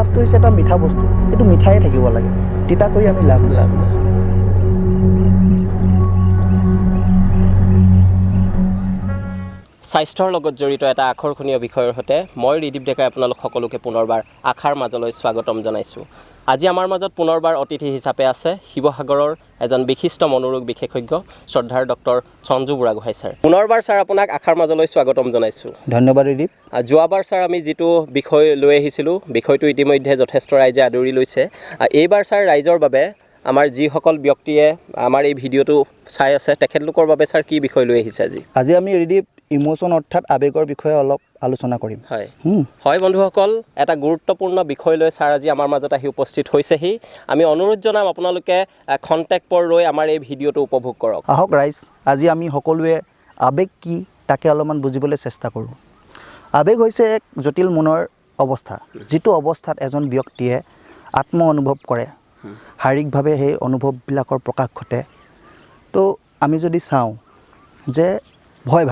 লাভটো হৈছে এটা মিঠা বস্তু, এইটো মিঠাই থাকিব লাগে, তিতা কৰি আমি লাভ নাই। স্বাস্থ্যৰ লগত জড়িত এটা আকৰ্ষণীয় বিষয়ৰ সৈতে মই ৰিদীপ ডেকাই আপোনালোক সকলোকে পুনৰবাৰ আশাৰ মাজলৈ স্বাগতম জনাইছোঁ। আজি আমাৰ মাজত পুনৰবাৰ অতিথি হিচাপে আছে শিৱসাগৰৰ এজন বিশিষ্ট মনোৰোগ বিশেষজ্ঞ শ্ৰদ্ধাৰ ডক্টৰ সঞ্জু বুঢ়াগোহাঁই ছাৰ। পুনৰবাৰ ছাৰ আপোনাক আশাৰ মাজলৈ স্বাগতম জনাইছোঁ। ধন্যবাদ ৰিদীপ। যোৱাবাৰ ছাৰ আমি যিটো বিষয় লৈ আহিছিলোঁ, বিষয়টো ইতিমধ্যে যথেষ্ট ৰাইজে আদৰি লৈছে। এইবাৰ ছাৰ ৰাইজৰ বাবে আমাৰ যিসকল ব্যক্তিয়ে আমাৰ এই ভিডিঅ'টো চাই আছে তেখেতলোকৰ বাবে ছাৰ কি বিষয় লৈ আহিছে আজি? আজি আমি ৰিদীপ ইমোশ্যন অৰ্থাৎ আৱেগৰ বিষয়ে অলপ আলোচনা কৰিম। হয় বন্ধুসকল, এটা গুৰুত্বপূৰ্ণ বিষয় লৈ ছাৰ আজি আমাৰ মাজত আহি উপস্থিত হৈছেহি। আমি অনুৰোধ জনাম আপোনালোকে খন্তেক পৰ ৰৈ আমাৰ এই ভিডিঅ'টো উপভোগ কৰক। আহক ৰাইজ, আজি আমি সকলোৱে আৱেগ কি তাকে অলপমান বুজিবলৈ চেষ্টা কৰোঁ। আৱেগ হৈছে এক জটিল মনৰ অৱস্থা, যিটো অৱস্থাত এজন ব্যক্তিয়ে আত্ম অনুভৱ কৰে, শাৰীৰিকভাৱে সেই অনুভৱবিলাকৰ প্ৰকাশ ঘটে। তো আমি যদি চাওঁ যে ভয়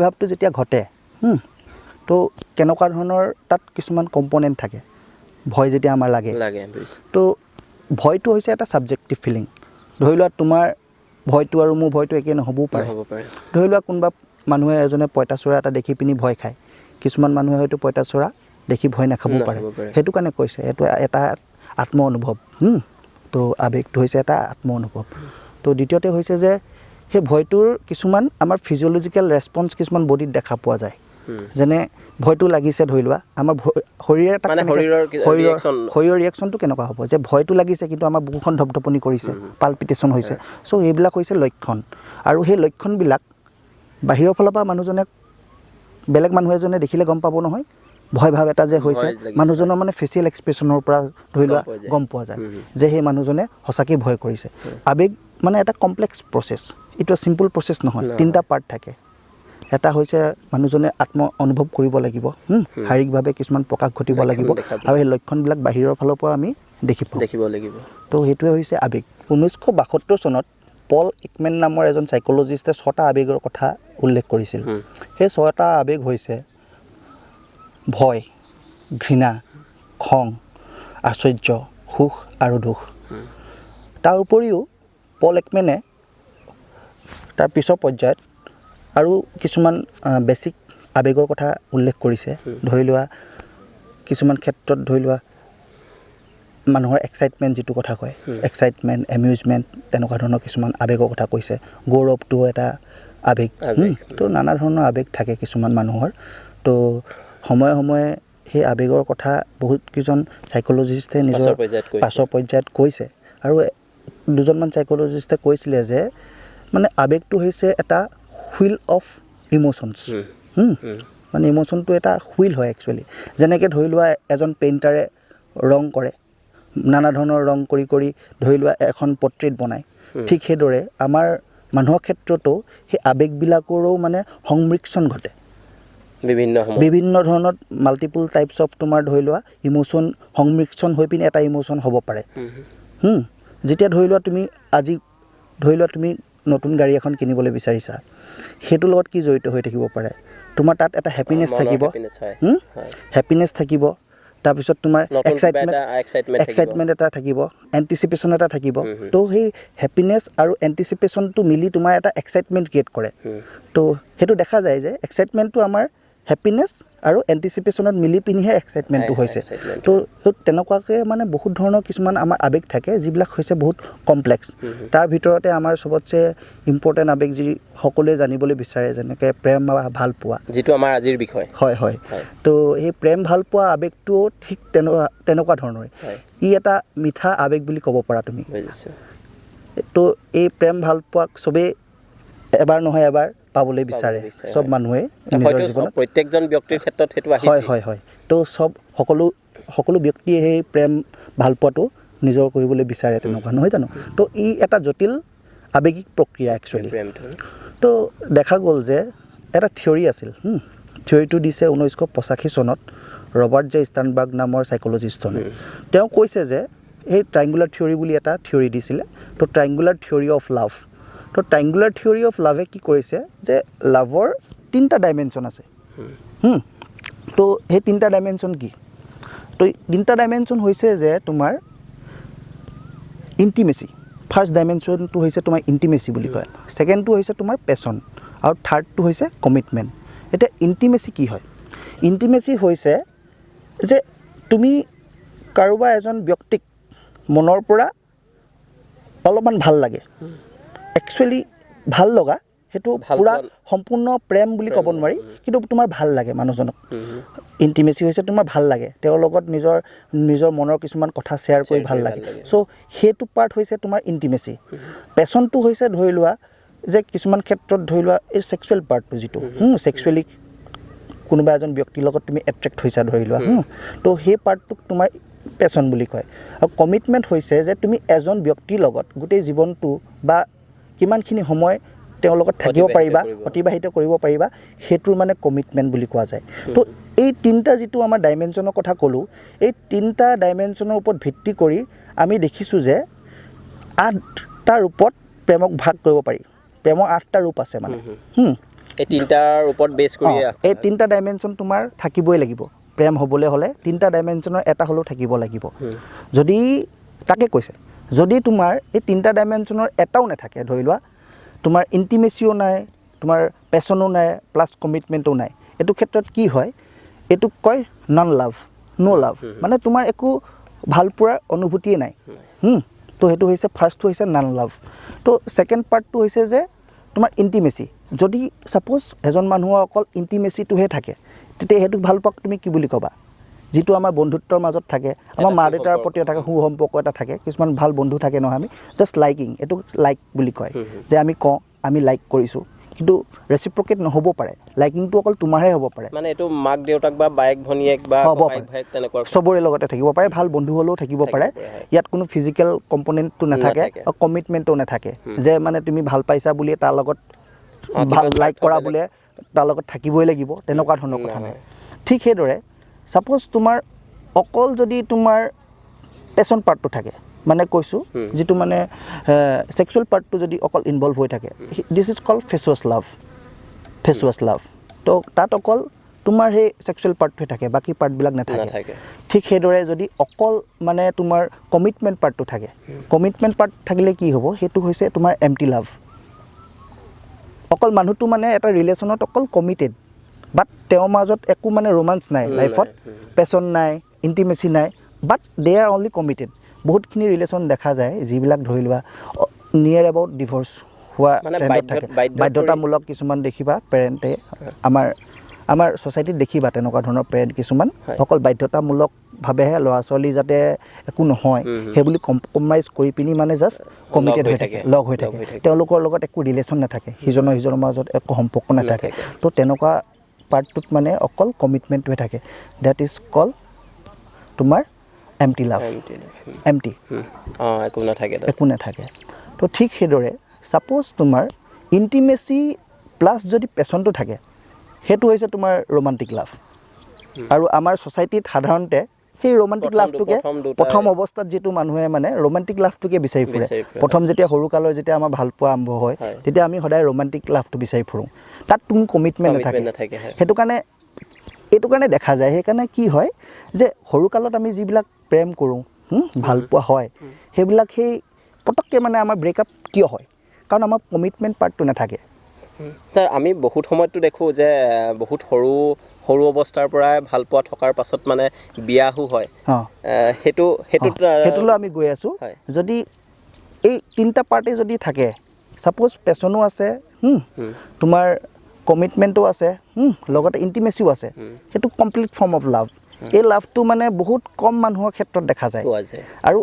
ভাৱটো যেতিয়া ঘটে, তো কেনেকুৱা ধৰণৰ তাত কিছুমান কম্পনেণ্ট থাকে। ভয় যেতিয়া আমাৰ লাগে তো ভয়টো হৈছে এটা ছাবজেক্টিভ ফিলিং। ধৰি লোৱা তোমাৰ ভয়টো আৰু মোৰ ভয়টো একেই নহ'বও পাৰে। ধৰি লোৱা কোনোবা মানুহে এজনে পঁইতাচোৰা এটা দেখি পিনি ভয় খায়, কিছুমান মানুহে হয়তো পঁইতাচোৰা দেখি ভয় নাখাবও পাৰে। সেইটো কাৰণে কৈছে এইটো এটা আত্ম অনুভৱ। তো আৱেগটো হৈছে এটা আত্ম অনুভৱ। তো দ্বিতীয়তে হৈছে যে সেই ভয়টোৰ কিছুমান আমাৰ ফিজিঅ'লজিকেল ৰেছপন্স কিছুমান বডিত দেখা পোৱা যায়। যেনে ভয়টো লাগিছে, ধৰি লোৱা আমাৰ শৰীৰৰ শৰীৰৰ ৰিয়েকশ্যনটো কেনেকুৱা হ'ব যে ভয়টো লাগিছে কিন্তু আমাৰ বুকুখন ধপধপনি কৰিছে, পালপিটেশ্যন হৈছে। চ' এইবিলাক হৈছে লক্ষণ। আৰু সেই লক্ষণবিলাক বাহিৰৰ ফালৰ পৰা মানুহজনে, বেলেগ মানুহ এজনে দেখিলে গম পাব নহয় ভয় ভাৱ এটা যে হৈছে। মানুহজনৰ মানে ফেচিয়েল এক্সপ্ৰেশ্যনৰ পৰা ধৰি লোৱা গম পোৱা যায় যে সেই মানুহজনে সঁচাকৈ ভয় কৰিছে। আৱেগ মানে এটা কমপ্লেক্স প্ৰচেছ, এইটো চিম্পল প্ৰচেছ নহয়, 3টা পাৰ্ট থাকে। এটা হৈছে মানুহজনে আত্ম অনুভৱ কৰিব লাগিব, শাৰীৰিকভাৱে কিছুমান প্ৰকাশ ঘটিব লাগিব, আৰু সেই লক্ষণবিলাক বাহিৰৰ ফালৰ পৰা আমি দেখিব লাগিব। তো সেইটোৱে হৈছে আৱেগ। 1972 চনত পল একমেন নামৰ এজন চাইক'লজিষ্টে 6টা আৱেগৰ কথা উল্লেখ কৰিছিল। সেই 6টা আৱেগ হৈছে ভয়, ঘৃণা, খং, আশ্চৰ্য, সুখ আৰু দুখ। তাৰ উপৰিও পল একমেনে তাৰ পিছৰ পৰ্যায়ত আৰু কিছুমান বেছিক আৱেগৰ কথা উল্লেখ কৰিছে। ধৰি লোৱা কিছুমান ক্ষেত্ৰত ধৰি লোৱা মানুহৰ এক্সাইটমেণ্ট যিটো কথা কয়, এক্সাইটমেণ্ট, এমিউজমেণ্ট, তেনেকুৱা ধৰণৰ কিছুমান আৱেগৰ কথা কৈছে। গৌৰৱটো এটা আৱেগ। তো নানা ধৰণৰ আৱেগ থাকে কিছুমান মানুহৰ। তো সময়ে সময়ে সেই আৱেগৰ কথা বহুত কেইজন চাইক'লজিষ্টে নিজৰ পাছৰ পৰ্যায়ত কৈছে। আৰু দুজনমান চাইক'লজিষ্টে কৈছিলে যে মানে আৱেগটো হৈছে এটা হুইল অফ ইম'শ্যনছ। মানে ইম'শ্যনটো এটা হুইল হয় একচুৱেলি। যেনেকৈ ধৰি লোৱা এজন পেইণ্টাৰে ৰং কৰে, নানা ধৰণৰ ৰং কৰি কৰি ধৰি লোৱা এখন পৰ্ট্ৰেইট বনায়। ঠিক সেইদৰে আমাৰ মানুহৰ ক্ষেত্ৰতো সেই আৱেগবিলাকৰো মানে সংমিশ্ৰণ ঘটে। বিভিন্ন ধৰণৰ মাল্টিপুল টাইপছ অফ তোমাৰ ধৰি লোৱা ইম'শ্যন সংমিশ্ৰণ হৈ পিনে এটা ইম'শ্যন হ'ব পাৰে। যেতিয়া ধৰি লোৱা তুমি আজি ধৰি লোৱা তুমি নতুন গাড়ী এখন কিনিবলৈ বিচাৰিছা, সেইটোৰ লগত কি জড়িত হৈ থাকিব পাৰে? তোমাৰ তাত এটা হেপিনেছ থাকিব, হেপিনেছ থাকিব। তাৰপিছত তোমাৰ এক্সাইটমেণ্ট এটা থাকিব, এণ্টিচিপেশ্যন এটা থাকিব। তো সেই হেপিনেছ আৰু এণ্টিচিপেশ্যনটো মিলি তোমাৰ এটা এক্সাইটমেণ্ট ক্ৰিয়েট কৰে। তো সেইটো দেখা যায় যে এক্সাইটমেণ্টটো আমাৰ হেপিনেছ আৰু এণ্টিচিপেশ্যনত মিলি পিনিহে এক্সাইটমেণ্টটো হৈছে। তো তেনেকুৱাকৈ মানে বহুত ধৰণৰ কিছুমান আমাৰ আৱেগ থাকে যিবিলাক হৈছে বহুত কমপ্লেক্স। তাৰ ভিতৰতে আমাৰ চবতছে ইম্পৰ্টেণ্ট আৱেগ যি সকলোৱে জানিবলৈ বিচাৰে, যেনেকৈ প্ৰেম বা ভাল পোৱা, যিটো আমাৰ আজিৰ বিষয়। হয়। তো সেই প্ৰেম ভাল পোৱা আৱেগটোও ঠিক তেনেকুৱা ধৰণৰে। ই এটা মিঠা আৱেগ বুলি ক'ব পাৰা তুমি। তো এই প্ৰেম ভাল পোৱাক চবেই এবাৰ নহয় এবাৰ পাবলৈ বিচাৰে চব মানুহে নিজৰ জীৱনত। প্ৰত্যেকজন ব্যক্তিৰ ক্ষেত্ৰত সেইটো হয়। তো সকলো ব্যক্তিয়ে সেই প্ৰেম ভাল পোৱাটো নিজৰ কৰিবলৈ বিচাৰে, তেনেকুৱা নহয় জানো? তো ই এটা জটিল আৱেগিক প্ৰক্ৰিয়া একচুৱেলি। তো দেখা গ'ল যে এটা থিয়ৰী আছিল। থিয়ৰীটো দিছে 1985 চনত ৰবাৰ্ট জে ষ্টাৰ্ণবাৰ্গ নামৰ চাইক'লজিষ্টজনে। তেওঁ কৈছে যে এই ট্ৰাইংগুলাৰ থিয়ৰী বুলি এটা থিয়ৰী দিছিলে। তো ট্ৰাইংগুলাৰ থিয়ৰী অফ লাভ। তো ট্ৰাইংগুলাৰ থিয়ৰী অফ লাভে কি কৰিছে যে লাভৰ 3টা ডাইমেনশ্যন আছে। তো সেই 3টা ডাইমেনশ্যন কি? তো তিনিটা ডাইমেনশ্যন হৈছে যে তোমাৰ ইণ্টিমেচি। ফাৰ্ষ্ট ডাইমেনশ্যনটো হৈছে তোমাৰ ইণ্টিমেচি বুলি কয়, ছেকেণ্ডটো হৈছে তোমাৰ পেশ্যন, আৰু থাৰ্ডটো হৈছে কমিটমেণ্ট। এতিয়া ইণ্টিমেচি কি হয়? ইণ্টিমেচি হৈছে যে তুমি কাৰোবাৰ এজন ব্যক্তিক মনৰ পৰা অলপমান ভাল লাগে, একচুৱেলি ভাল লগা সেইটো পূৰা সম্পূৰ্ণ প্ৰেম বুলি ক'ব নোৱাৰি, কিন্তু তোমাৰ ভাল লাগে মানুহজনক। ইণ্টিমেচি হৈছে তোমাৰ ভাল লাগে, তেওঁৰ লগত নিজৰ মনৰ কিছুমান কথা শ্বেয়াৰ কৰি ভাল লাগে। চ' সেইটো পাৰ্ট হৈছে তোমাৰ ইণ্টিমেচি। পেশ্যনটো হৈছে ধৰি লোৱা যে কিছুমান ক্ষেত্ৰত ধৰি লোৱা এই ছেক্সুৱেল পাৰ্টটো যিটো ছেক্সুৱেলি কোনোবা এজন ব্যক্তিৰ লগত তুমি এট্ৰেক্ট হৈছা ধৰি লোৱা, তো সেই পাৰ্টটোক তোমাৰ পেশ্যন বুলি কয়। আৰু কমিটমেণ্ট হৈছে যে তুমি এজন ব্যক্তিৰ লগত গোটেই জীৱনটো বা কিমানখিনি সময় তেওঁৰ লগত থাকিব পাৰিবা, অতিবাহিত কৰিব পাৰিবা, সেইটোৰ মানে কমিটমেণ্ট বুলি কোৱা যায়। তো এই তিনিটা যিটো আমাৰ ডাইমেনশ্যনৰ কথা ক'লোঁ, এই তিনিটা ডাইমেনশ্যনৰ ওপৰত ভিত্তি কৰি আমি দেখিছোঁ যে 8টা ৰূপত প্ৰেমক ভাগ কৰিব পাৰি। প্ৰেমৰ 8টা ৰূপ আছে মানে। এই তিনিটাৰ ওপৰত বেছ কৰি এই তিনিটা ডাইমেনশ্যন তোমাৰ থাকিবই লাগিব। প্ৰেম হ'বলৈ হ'লে তিনিটা ডাইমেনশ্যনৰ এটা হ'লেও থাকিব লাগিব। যদি তাকে কৈছে, যদি তোমাৰ এই তিনিটা ডাইমেনশ্যনৰ এটাও নাথাকে, ধৰি লোৱা তোমাৰ ইণ্টিমেচিও নাই, তোমাৰ পেশ্যনো নাই, প্লাছ কমিটমেণ্টো নাই, এইটো ক্ষেত্ৰত কি হয়, এইটোক কয় নন লাভ, ন' লাভ, মানে তোমাৰ একো ভাল পোৱাৰ অনুভূতিয়ে নাই। তো সেইটো হৈছে ফাৰ্ষ্টটো হৈছে নন লাভ। তো ছেকেণ্ড পাৰ্টটো হৈছে যে তোমাৰ ইণ্টিমেচি। যদি ছাপ'জ এজন মানুহৰ অকল ইণ্টিমেচিটোহে থাকে, তেতিয়া সেইটোক ভাল পোৱাক তুমি কি বুলি ক'বা? যিটো আমাৰ বন্ধুত্বৰ মাজত থাকে, আমাৰ মা দেউতাৰ প্ৰতিও থাকে, সুসম্পৰ্ক এটা থাকে, কিছুমান ভাল বন্ধু থাকে নহয়, আমি জাষ্ট লাইকিং, এইটো লাইক বুলি কয়, যে আমি কওঁ আমি লাইক কৰিছোঁ, কিন্তু ৰেচিপ্ৰকেট নহ'ব পাৰে, লাইকিংটো অকল তোমাৰহে হ'ব পাৰে। মানে এইটো মাক দেউতাক বা বায়েক ভনীয়েক বা হ'ব পাৰে, তেনেকুৱা চবৰে লগতে থাকিব পাৰে, ভাল বন্ধু হ'লেও থাকিব পাৰে। ইয়াত কোনো ফিজিকেল কম্পনেণ্টটো নাথাকে, আৰু কমিটমেণ্টো নাথাকে, যে মানে তুমি ভাল পাইছা বুলি তাৰ লগত ভাল লাইক কৰা বোলে তাৰ লগত থাকিবই লাগিব, তেনেকুৱা ধৰণৰ কথা নাই। ঠিক সেইদৰে ছাপ'জ তোমাৰ অকল যদি তোমাৰ পেশ্যন পাৰ্টটো থাকে, মানে কৈছোঁ যিটো মানে ছেক্সুৱেল পাৰ্টটো যদি অকল ইনভলভ হৈ থাকে, দিছ ইজ কল্ড ফেচুৱাছ লাভ। ফেচুৱাছ লাভ, তো তাত অকল তোমাৰ সেই ছেক্সুৱেল পাৰ্টটোৱে থাকে, বাকী পাৰ্টবিলাক নাথাকে। ঠিক সেইদৰে যদি অকল মানে তোমাৰ কমিটমেণ্ট পাৰ্টটো থাকে, কমিটমেণ্ট পাৰ্ট থাকিলে কি হ'ব, সেইটো হৈছে তোমাৰ এমটি লাভ। অকল মানুহটো মানে এটা ৰিলেশ্যনত অকল কমিটেড, বাট তেওঁৰ মাজত একো মানে ৰোমাঞ্চ নাই লাইফত, পেশ্যন নাই, ইণ্টিমেচি নাই, but they R only committed. বহুতখিনি ৰিলেশ্যন দেখা যায় যিবিলাক ধৰি লোৱা নিয়েৰ এবাউট ডিভ'ৰ্চ হোৱা ট্ৰেণ্ডত থাকে, বাধ্যতামূলক কিছুমান দেখিবা পেৰেণ্টে, আমাৰ ছ'চাইটিত দেখিবা তেনেকুৱা ধৰণৰ পেৰেণ্ট কিছুমান অকল বাধ্যতামূলকভাৱেহে ল'ৰা ছোৱালী যাতে একো নহয় সেইবুলি কম্প্ৰমাইজ কৰি পিনি মানে জাষ্ট কমিটেড হৈ থাকে, লগ হৈ থাকে, তেওঁলোকৰ লগত একো ৰিলেশ্যন নাথাকে, সিজনৰ মাজত একো সম্পৰ্ক নাথাকে। তো তেনেকুৱা পাৰ্টটোত মানে অকল কমিটমেণ্টটোৱে থাকে, ডেট ইজ কল তোমাৰ এমটি লাভ, এমটি, একো নাথাকে। তো ঠিক সেইদৰে ছাপ'জ তোমাৰ ইণ্টিমেচি প্লাছ যদি পেশ্যনটো থাকে, সেইটো হৈছে তোমাৰ ৰোমাণ্টিক লাভ। আৰু আমাৰ ছ'চাইটিত সাধাৰণতে সেই ৰোমাণ্টিক লাভটোকে প্ৰথম অৱস্থাত যিটো মানুহে মানে ৰোমাণ্টিক লাভটোকে বিচাৰি ফুৰে। প্ৰথম যেতিয়া সৰুকালৰ যেতিয়া আমাৰ ভাল পোৱা আৰম্ভ হয়, তেতিয়া আমি সদায় ৰোমাণ্টিক লাভটো বিচাৰি ফুৰোঁ, তাত কোনো কমিটমেণ্ট নাথাকে। সেইটো কাৰণে এইটো কাৰণে দেখা যায়, সেইকাৰণে কি হয় যে সৰুকালত আমি যিবিলাক প্ৰেম কৰোঁ, ভাল পোৱা হয়, সেইবিলাক সেই পটককৈ মানে আমাৰ ব্ৰেকআপ কিয় হয়, কাৰণ আমাৰ কমিটমেণ্ট পাৰ্টটো নাথাকে। আমি বহুত সময়ততো দেখোঁ যে বহুত সৰু অৱস্থাৰ পৰাই ভাল পোৱা থকাৰ পাছত মানে বিয়াহো হয়। সেইটোলৈ আমি গৈ আছোঁ। যদি এই তিনিটা পাৰ্টি যদি থাকে, ছাপ'জ পেশ্যনো আছে, তোমাৰ কমিটমেণ্টো আছে, লগতে ইণ্টিমেচিও আছে, সেইটো কমপ্লিট ফৰ্ম অফ লাভ। এই লাভটো মানে বহুত কম মানুহৰ ক্ষেত্ৰত দেখা যায়। আৰু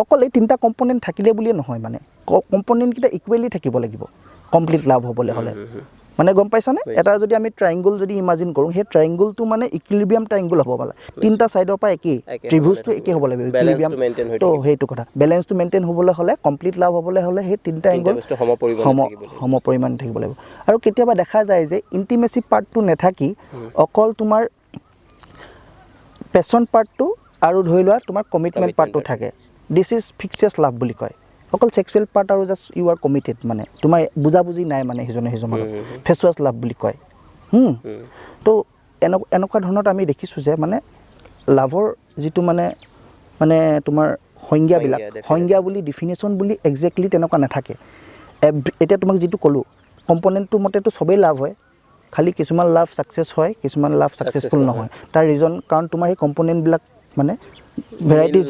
অকল এই তিনিটা কম্পনেণ্ট থাকিলে বুলিয়ে নহয়, মানে কম্পনেণ্টকেইটা ইকুৱেলি থাকিব লাগিব কমপ্লিট লাভ হ'বলৈ হ'লে, মানে গম পাইছানে? এটা যদি আমি ট্ৰাইংগুল যদি ইমাজিন কৰোঁ, সেই ট্ৰাইংগুলটো মানে ইকুইলিব্ৰিয়াম ট্ৰাইংগুল হ'ব লাগে, তিনিটা ছাইডৰ পৰা একেই, ত্ৰিভুজটো একে হ'ব লাগিব, ইকুইলিব্ৰিয়াম। তো সেইটো কথা, বেলেঞ্চটো মেইনটেইন হ'বলৈ হ'লে, কমপ্লিট লাভ হ'বলৈ হ'লে সেই তিনিটা এংগল সমপৰিমাণ থাকিব লাগিব। আৰু কেতিয়াবা দেখা যায় যে ইণ্টিমেচি পাৰ্টটো নাথাকি অকল তোমাৰ পেশ্যন পাৰ্টটো আৰু ধৰি লোৱা তোমাৰ কমিটমেণ্ট পাৰ্টটো থাকে, দিছ ইজ ফিক্সিয়াছ লাভ বুলি কয়। অকল ছেক্সুৱেল পাৰ্ট আৰু জাষ্ট ইউ আৰ কমিটেড, মানে তোমাৰ বুজাবুজি নাই মানে সিজনে সিজনৰ লগত, ফেচুৱাছ লাভ বুলি কয়। তো এনেকুৱা ধৰণত আমি দেখিছোঁ যে মানে লাভৰ যিটো মানে মানে তোমাৰ সংজ্ঞাবিলাক definition. সংজ্ঞা বুলি ডিফিনেশ্যন বুলি একজেক্টলি তেনেকুৱা নাথাকে এতিয়া তোমাক যিটো ক'লোঁ কম্পনেণ্টটোৰ মতেতো চবেই লাভ হয় খালি কিছুমান লাভ ছাকচেছ হয় কিছুমান লাভ ছাকচেছফুল নহয় তাৰ ৰিজন কাৰণ তোমাৰ সেই কম্পনেণ্টবিলাক মানে ভেৰাইটিজ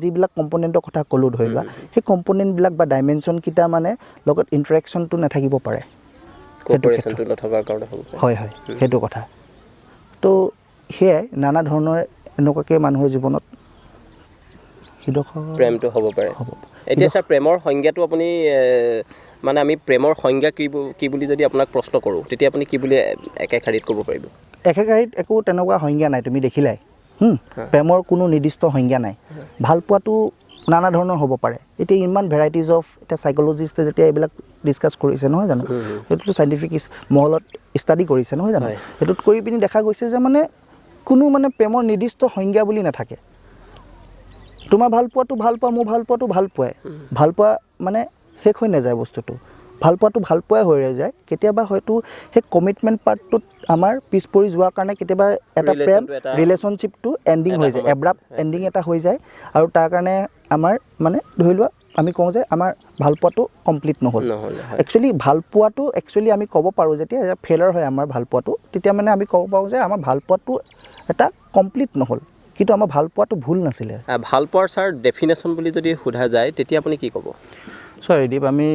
যিবিলাক কম্পনেণ্টৰ কথা ক'লোঁ ধৰি লোৱা সেই কম্পনেণ্টবিলাক বা ডাইমেনশ্যনকেইটা মানে লগত ইণ্টাৰেকশ্যনটো নাথাকিব পাৰে কোঅপাৰেশ্যনটো নথকাৰ কাৰণে হ'ব পাৰে হয় হয় সেইটো কথা তো সেয়াই নানা ধৰণৰ এনেকুৱাকৈ মানুহৰ জীৱনত প্ৰেমটো হ'ব পাৰে এতিয়া ছাৰ প্ৰেমৰ সংজ্ঞাটো আপুনি মানে আমি প্ৰেমৰ সংজ্ঞা কি বুলি যদি আপোনাক প্ৰশ্ন কৰোঁ তেতিয়া আপুনি কি বুলি একেশাৰীত ক'ব পাৰিব একেশাৰীত একো তেনেকুৱা সংজ্ঞা নাই তুমি দেখিলাই প্ৰেমৰ কোনো নিৰ্দিষ্ট সংজ্ঞা নাই ভাল পোৱাটো নানা ধৰণৰ হ'ব পাৰে এতিয়া ইমান ভেৰাইটিজ অফ এতিয়া চাইক'লজিষ্টে যেতিয়া এইবিলাক ডিছকাছ কৰিছে নহয় জানো সেইটোতো চাইণ্টিফিক মহলত ষ্টাডি কৰিছে নহয় জানো সেইটোত কৰি পিনি দেখা গৈছে যে মানে কোনো মানে প্ৰেমৰ নিৰ্দিষ্ট সংজ্ঞা বুলি নাথাকে তোমাৰ ভাল পোৱাটো ভাল পোৱা মোৰ ভাল পোৱাটো ভাল পোৱা মানে শেষ হৈ নাযায় বস্তুটো ভাল পোৱাটো ভাল পোৱাই হৈ যায় কেতিয়াবা হয়তো সেই কমিটমেণ্ট পাৰ্টটোত আমাৰ পিছ পৰি যোৱাৰ কাৰণে কেতিয়াবা এটা প্ৰেম ৰিলেশ্যনশ্বিপটো এণ্ডিং হৈ যায় এব্ৰাপ্ট এণ্ডিং এটা হৈ যায় আৰু তাৰ কাৰণে আমাৰ মানে ধৰি লোৱা আমি কওঁ যে আমাৰ ভাল পোৱাটো কমপ্লিট নহ'ল একচুৱেলি ভাল পোৱাটো একচুৱেলি আমি ক'ব পাৰোঁ যেতিয়া ফেইলাৰ হয় আমাৰ ভাল পোৱাটো তেতিয়া মানে আমি ক'ব পাৰোঁ যে আমাৰ ভাল পোৱাটো এটা কমপ্লিট নহ'ল কিন্তু আমাৰ ভাল পোৱাটো ভুল নাছিলে ভাল পোৱাৰ ছাৰ ডেফিনেশ্যন বুলি যদি সোধা যায় তেতিয়া আপুনি কি ক'ব চৰি দীপ আমি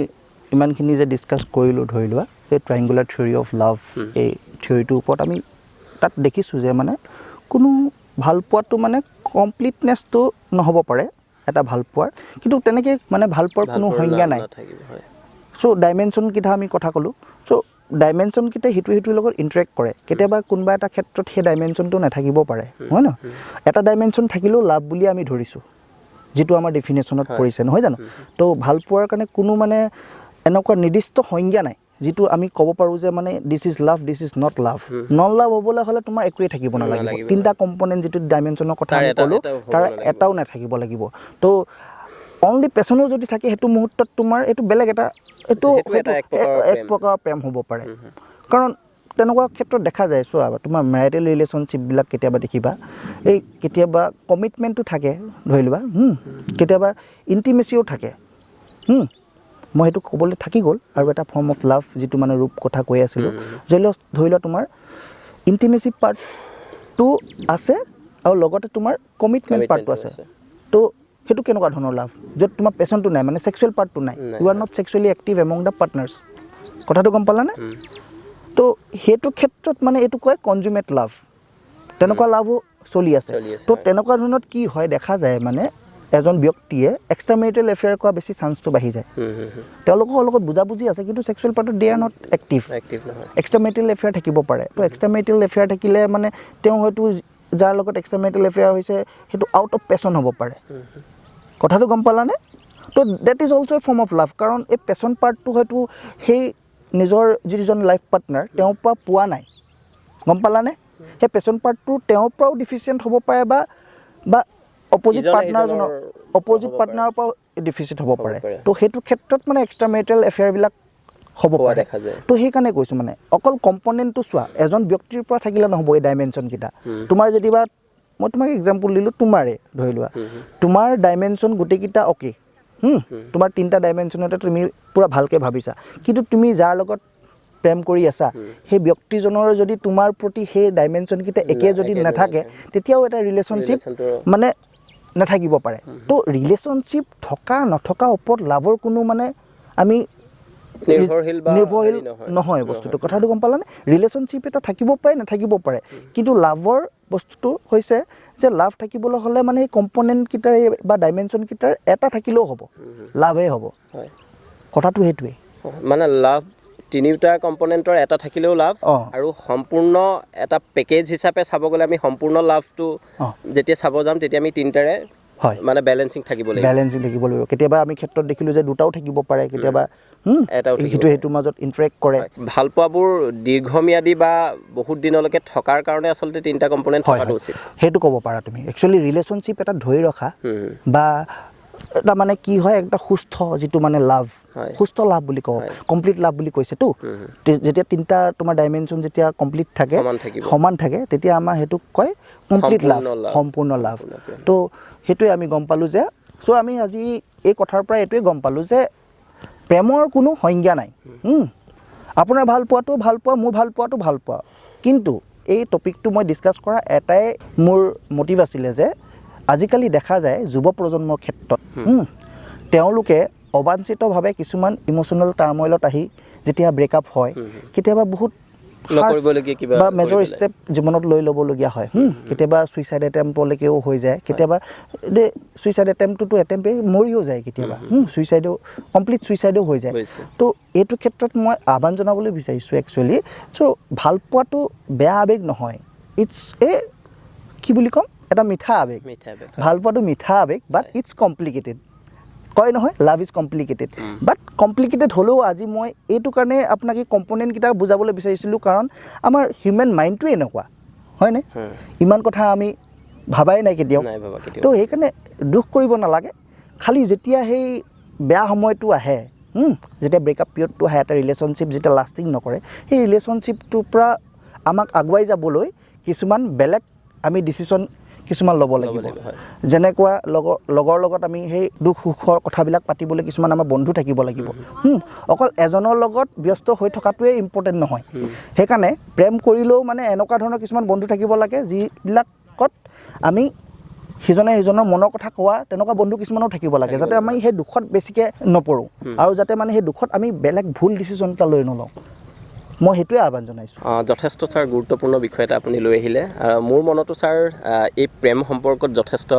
ইমানখিনি যে ডিছকাছ কৰিলোঁ ধৰি লোৱা এই ট্ৰাইংগুলাৰ থিয়ৰী অফ লাভ এই থিয়ৰীটোৰ ওপৰত আমি তাত দেখিছোঁ যে মানে কোনো ভাল পোৱাটো মানে কমপ্লিটনেছটো নহ'ব পাৰে এটা ভাল পোৱাৰ কিন্তু তেনেকৈ মানে ভাল পোৱাৰ কোনো সংজ্ঞা নাই চ' ডাইমেনশ্যনকেইটা আমি কথা ক'লোঁ চ' ডাইমেনশ্যনকেইটাই সিটোৰ লগত ইণ্টাৰেক্ট কৰে কেতিয়াবা কোনোবা এটা ক্ষেত্ৰত সেই ডাইমেনশ্যনটো নাথাকিব পাৰে হয় ন এটা ডাইমেনশ্যন থাকিলেও লাভ বুলি আমি ধৰিছোঁ যিটো আমাৰ ডেফিনেশ্যনত পৰিছে নহয় জানো তো ভাল পোৱাৰ কাৰণে কোনো মানে এনেকুৱা নিৰ্দিষ্ট সংজ্ঞা নাই যিটো আমি ক'ব পাৰোঁ যে মানে this is love this is not love non love হ'বলৈ হ'লে তোমাৰ একোৱেই থাকিব নালাগিব তিনিটা কম্পনেণ্ট যিটো ডাইমেনশ্যনৰ কথা আমি ক'লোঁ তাৰ এটাও নাথাকিব লাগিব তো অনলি পেশ্যনো যদি থাকে সেইটো মুহূৰ্তত তোমাৰ এইটো বেলেগ এটা এইটো এক প্ৰকাৰৰ প্ৰেম হ'ব পাৰে কাৰণ তেনেকুৱা ক্ষেত্ৰত দেখা যায় চোৱা তোমাৰ মেৰিটেল ৰিলেশ্যনশ্বিপবিলাক কেতিয়াবা দেখিবা এই কেতিয়াবা কমিটমেণ্টটো থাকে ধৰি লোৱা কেতিয়াবা ইণ্টিমেচিও থাকে মই সেইটো ক'বলৈ থাকি গ'ল আৰু এটা ফৰ্ম অফ লাভ যিটো মানে ৰূপ কথা কৈ আছিলোঁ ধৰি লোৱা তোমাৰ ইণ্টিমেচি পাৰ্টটো আছে আৰু লগতে তোমাৰ কমিটমেণ্ট পাৰ্টটো আছে তো সেইটো কেনেকুৱা ধৰণৰ লাভ য'ত তোমাৰ পেশ্যনটো নাই মানে ছেক্সুৱেল পাৰ্টটো নাই you are not sexually active among the partners কথাটো গম পালানে তো সেইটো ক্ষেত্ৰত মানে এইটো কয় কনজুমেট লাভ তেনেকুৱা লাভো চলি আছে তো তেনেকুৱা ধৰণত কি হয় দেখা যায় মানে এজন ব্যক্তিয়ে এক্সট্ৰা মেৰিটেল এফেয়াৰ কৰা বেছি চান্সটো বাঢ়ি যায় তেওঁলোকৰ লগত বুজাবুজি আছে কিন্তু ছেক্সুৱেল পাৰ্টত they are not active extra marital affair থাকিব পাৰে তো এক্সট্ৰা মেৰিটেল এফেয়াৰ থাকিলে মানে তেওঁ হয়তো যাৰ লগত এক্সট্ৰা মেৰিটেল এফেয়াৰ হৈছে সেইটো আউট অফ পেশ্যন হ'ব পাৰে কথাটো গম পালানে তো that is also' a form of love কাৰণ এই পেশ্যন পাৰ্টটো হয়তো সেই নিজৰ যিজন লাইফ পাৰ্টনাৰ তেওঁৰ পৰা পোৱা নাই গম পালানে সেই পেশ্যন পাৰ্টটো তেওঁৰ পৰাও ডিফিচিয়েণ্ট হ'ব পাৰে বা অপ'জিট পাৰ্টনাৰৰ পৰাও ডিফিচিট হ'ব পাৰে তো সেইটো ক্ষেত্ৰত মানে এক্সট্ৰা মেৰিটেল এফেয়াৰবিলাক হ'ব পাৰে তো সেইকাৰণে কৈছোঁ মানে অকল কম্পনেণ্টটো চোৱা এজন ব্যক্তিৰ পৰা থাকিলে নহ'ব এই ডাইমেনশ্যনকেইটা তোমাৰ যদিবা মই তোমাক এক্সাম্পল দিলোঁ তোমাৰে ধৰি লোৱা তোমাৰ ডাইমেনশ্যন গোটেইকেইটা অ'কে তোমাৰ তিনিটা ডাইমেনশ্যনতে তুমি পূৰা ভালকৈ ভাবিছা কিন্তু তুমি যাৰ লগত প্ৰেম কৰি আছা সেই ব্যক্তিজনৰ যদি তোমাৰ প্ৰতি সেই ডাইমেনশ্যনকেইটা একে যদি নাথাকে তেতিয়াও এটা ৰিলেশ্যনশ্বিপ মানে নাথাকিব পাৰে তো ৰিলেশ্যনশ্বিপ থকা নথকাৰ ওপৰত লাভৰ কোনো মানে আমি নিৰ্ভৰশীল নহয় বস্তুটো কথাটো গম পালানে ৰিলেশ্যনশ্বিপ এটা থাকিব পাৰে নাথাকিব পাৰে কিন্তু লাভৰ বস্তুটো হৈছে যে লাভ থাকিবলৈ হ'লে মানে এই কম্পনেণ্টকেইটাৰ বা ডাইমেনশ্যনকেইটাৰ এটা থাকিলেও হ'ব লাভেই হ'ব কথাটো সেইটোৱেই মানে লাভ তিনিটা কম্পনেণ্টৰ এটা থাকিলেও লাভ আৰু সম্পূৰ্ণ এটা পেকেজ হিচাপে চাব গ'লে আমি সম্পূৰ্ণ লাভটো যেতিয়া চাব যাম তেতিয়া আমি তিনিটাৰে মানে বেলেঞ্চিং থাকিব লাগিব কেতিয়াবা আমি ক্ষেত্ৰত দেখিলোঁ যে দুটাও থাকিব পাৰে কেতিয়াবা সেইটোৰ মাজত ইণ্টাৰেক্ট কৰে ভাল পোৱাবোৰ দীৰ্ঘম্যাদী বা বহুত দিনলৈকে থকাৰ কাৰণে আচলতে তিনিটা কম্পনেণ্ট থকাটো উচিত সেইটো ক'ব পাৰা তুমি একচুৱেলি ৰিলেশ্যনশ্বিপ এটা ধৰি ৰখা বা এটা মানে কি হয় একটা সুস্থ যিটো মানে লাভ হয়। সুস্থ লাভ বুলি কওঁ কমপ্লিট লাভ বুলি কৈছেতো যেতিয়া তিনিটা তোমাৰ ডাইমেনশ্যন যেতিয়া কমপ্লিট থাকে সমান থাকে তেতিয়া আমাৰ সেইটোক কয় কমপ্লিট লাভ সম্পূৰ্ণ লাভ তো সেইটোৱে আমি গম পালোঁ যে চ' আমি আজি এই কথাৰ পৰা এইটোৱে গম পালোঁ যে প্ৰেমৰ কোনো সংজ্ঞা নাই আপোনাৰ ভাল পোৱাটো ভাল পোৱা মোৰ ভাল পোৱাটো ভাল পোৱা কিন্তু এই টপিকটো মই ডিছকাছ কৰা এটাই মোৰ মটিভ আছিলে যে আজিকালি দেখা যায় যুৱ প্ৰজন্মৰ ক্ষেত্ৰত তেওঁলোকে অবাঞ্ছিতভাৱে কিছুমান ইম'চনেল টাৰ্মইলত আহি যেতিয়া ব্ৰেকআপ হয় কেতিয়াবা বহুত বা মেজৰ ষ্টেপ জীৱনত লৈ ল'বলগীয়া হয় কেতিয়াবা ছুইচাইড এটেম্পলৈকেও হৈ যায় কেতিয়াবা ছুইচাইড এটেম্পটোতো এটেম্পে মৰিও যায় কেতিয়াবা ছুইচাইডো কমপ্লিট ছুইচাইডো হৈ যায় তো এইটো ক্ষেত্ৰত মই আহ্বান জনাবলৈ বিচাৰিছোঁ একচুৱেলি চ' ভাল পোৱাটো বেয়া আৱেগ নহয় ইটছ কি বুলি ক'ম এটা মিঠা আৱেগ ভাল পোৱাটো মিঠা আৱেগ বাট ইটছ কমপ্লিকেটেড কয় নহয় love is complicated but complicated হ'লেও আজি মই এইটো কাৰণে আপোনাক এই কম্পনেণ্টকেইটা বুজাবলৈ বিচাৰিছিলোঁ কাৰণ আমাৰ হিউমেন মাইণ্ডটোৱে এনেকুৱা হয়নে ইমান কথা আমি ভাবাই নাই কেতিয়াও তো সেইকাৰণে দুখ কৰিব নালাগে খালি যেতিয়া সেই বেয়া সময়টো আহে যেতিয়া ব্ৰেকআপ পিৰিয়ডটো আহে এটা ৰিলেশ্যনশ্বিপ যেতিয়া লাষ্টিং নকৰে সেই ৰিলেশ্যনশ্বিপটোৰ পৰা আমাক আগুৱাই যাবলৈ কিছুমান বেলেগ আমি ডিচিশ্যন কিছুমান ল'ব লাগিব যেনেকুৱা লগৰ লগত আমি সেই দুখ সুখৰ কথাবিলাক পাতিবলৈ কিছুমান আমাৰ বন্ধু থাকিব লাগিব অকল এজনৰ লগত ব্যস্ত হৈ থকাটোৱে ইম্পৰ্টেণ্ট নহয় সেইকাৰণে প্ৰেম কৰিলেও মানে এনেকুৱা ধৰণৰ কিছুমান বন্ধু থাকিব লাগে যিবিলাকত আমি সিজনে সিজনৰ মনৰ কথা কোৱা তেনেকুৱা বন্ধু কিছুমানো থাকিব লাগে যাতে আমি সেই দুখত বেছিকৈ নপৰোঁ আৰু যাতে মানে সেই দুখত আমি বেলেগ ভুল ডিচিশ্যন এটা লৈ নলওঁ মই সেইটোৱে আহ্বান জনাইছোঁ যথেষ্ট ছাৰ গুৰুত্বপূৰ্ণ বিষয় এটা আপুনি লৈ আহিলে মোৰ মনতো ছাৰ এই প্ৰেম সম্পৰ্কত যথেষ্ট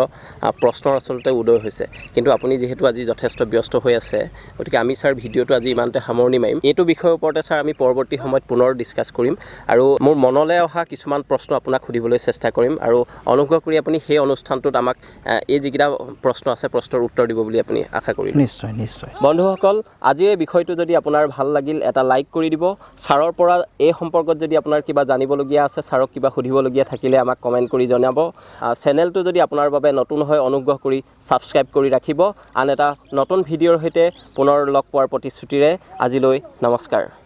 প্ৰশ্নৰ আচলতে উদয় হৈছে কিন্তু আপুনি যিহেতু আজি যথেষ্ট ব্যস্ত হৈ আছে গতিকে আমি ছাৰ ভিডিঅ'টো আজি ইমানতে সামৰণি মাৰিম এইটো বিষয়ৰ ওপৰতে ছাৰ আমি পৰৱৰ্তী সময়ত পুনৰ ডিছকাছ কৰিম আৰু মোৰ মনলৈ অহা কিছুমান প্ৰশ্ন আপোনাক সুধিবলৈ চেষ্টা কৰিম আৰু অনুগ্ৰহ কৰি আপুনি সেই অনুষ্ঠানটোত আমাক এই যিকেইটা প্ৰশ্ন আছে প্ৰশ্নৰ উত্তৰ দিব বুলি আপুনি আশা কৰিম নিশ্চয় নিশ্চয় বন্ধুসকল আজিৰ এই বিষয়টো যদি আপোনাৰ ভাল লাগিল এটা লাইক কৰি দিব ছাৰৰ পৰা এই সম্পৰ্কত যদি আপোনাৰ কিবা জানিবলগীয়া আছে ছাৰক কিবা সুধিবলগীয়া থাকিলে আমাক কমেণ্ট কৰি জনাব চেনেলটো যদি আপোনাৰ বাবে নতুন হয় অনুগ্ৰহ কৰি ছাবস্ক্ৰাইব কৰি ৰাখিব আন এটা নতুন ভিডিঅ'ৰ সৈতে পুনৰ লগ পোৱাৰ প্ৰতিশ্ৰুতিৰে আজিলৈ নমস্কাৰ